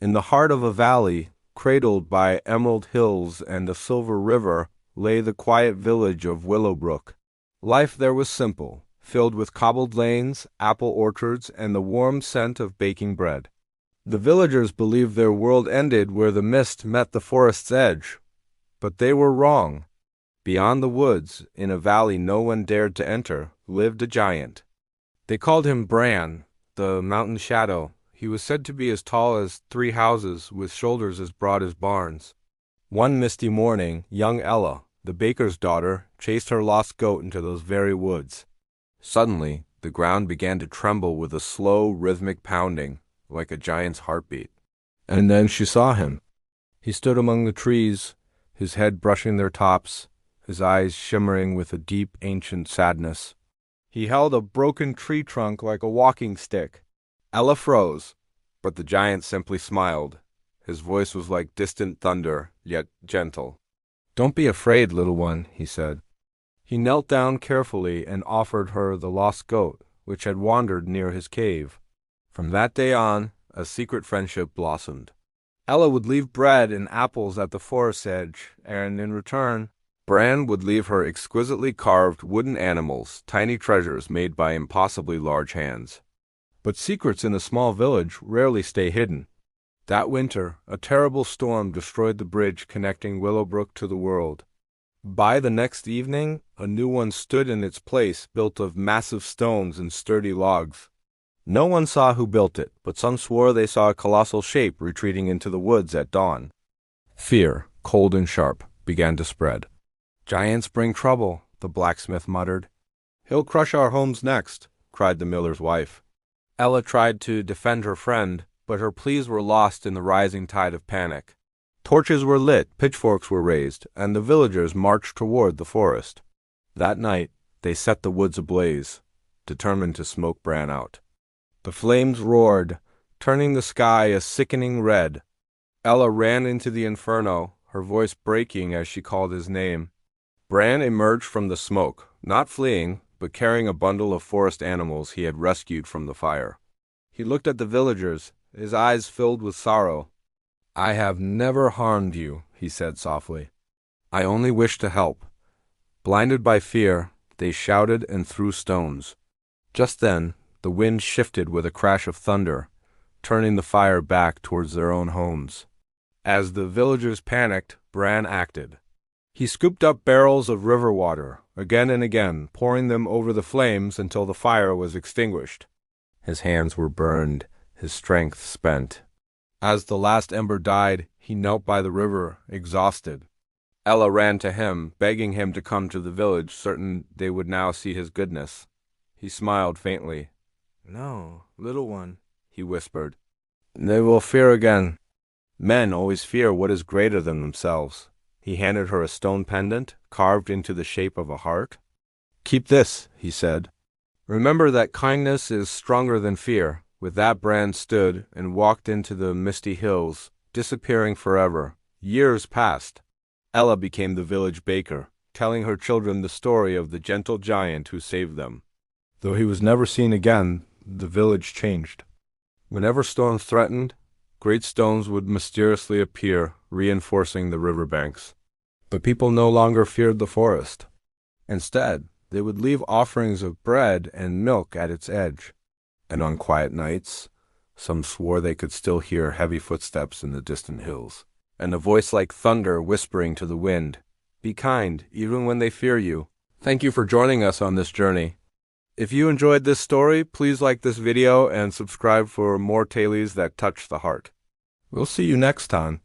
In the heart of a valley, cradled by emerald hills and a silver river, lay the quiet village of Willowbrook. Life there was simple, filled with cobbled lanes, apple orchards, and the warm scent of baking bread. The villagers believed their world ended where the mist met the forest's edge, but they were wrong. Beyond the woods, in a valley no one dared to enter, lived a giant. They called him Bran, the mountain shadow. He was said to be as tall as 3 houses, with shoulders as broad as barns. One misty morning, young Ella, the baker's daughter, chased her lost goat into those very woods. Suddenly, the ground began to tremble with a slow, rhythmic pounding, like a giant's heartbeat. And then she saw him. He stood among the trees, his head brushing their tops, his eyes shimmering with a deep, ancient sadness. He held a broken tree trunk like a walking stick. Ella froze, but the giant simply smiled. His voice was like distant thunder, yet gentle. "Don't be afraid, little one," he said. He knelt down carefully and offered her the lost goat, which had wandered near his cave. From that day on, a secret friendship blossomed. Ella would leave bread and apples at the forest edge, and in return, Bran would leave her exquisitely carved wooden animals, tiny treasures made by impossibly large hands. But secrets in a small village rarely stay hidden. That winter, a terrible storm destroyed the bridge connecting Willowbrook to the world. By the next evening, a new one stood in its place, built of massive stones and sturdy logs. No one saw who built it, but some swore they saw a colossal shape retreating into the woods at dawn. Fear, cold and sharp, began to spread. "Giants bring trouble," the blacksmith muttered. "He'll crush our homes next," cried the miller's wife. Ella tried to defend her friend, but her pleas were lost in the rising tide of panic. Torches were lit, pitchforks were raised, and the villagers marched toward the forest. That night, they set the woods ablaze, determined to smoke Bran out. The flames roared, turning the sky a sickening red. Ella ran into the inferno, her voice breaking as she called his name. Bran emerged from the smoke, not fleeing, but carrying a bundle of forest animals he had rescued from the fire. He looked at the villagers, his eyes filled with sorrow. "I have never harmed you," he said softly. "I only wished to help." Blinded by fear, they shouted and threw stones. Just then, the wind shifted with a crash of thunder, turning the fire back towards their own homes. As the villagers panicked, Bran acted. He scooped up barrels of river water, again and again, pouring them over the flames until the fire was extinguished. His hands were burned, his strength spent. As the last ember died, he knelt by the river, exhausted. Ella ran to him, begging him to come to the village, certain they would now see his goodness. He smiled faintly. "No, little one," he whispered. "They will fear again. Men always fear what is greater than themselves." He handed her a stone pendant, carved into the shape of a heart. "Keep this," he said. "Remember that kindness is stronger than fear." With that, Bran stood and walked into the misty hills, disappearing forever. Years passed. Ella became the village baker, telling her children the story of the gentle giant who saved them. Though he was never seen again, the village changed. Whenever storms threatened, great stones would mysteriously appear, reinforcing the riverbanks. But people no longer feared the forest. Instead, they would leave offerings of bread and milk at its edge. And on quiet nights, some swore they could still hear heavy footsteps in the distant hills, and a voice like thunder whispering to the wind, "Be kind, even when they fear you." Thank you for joining us on this journey. If you enjoyed this story, please like this video and subscribe for more tales that touch the heart. We'll see you next time.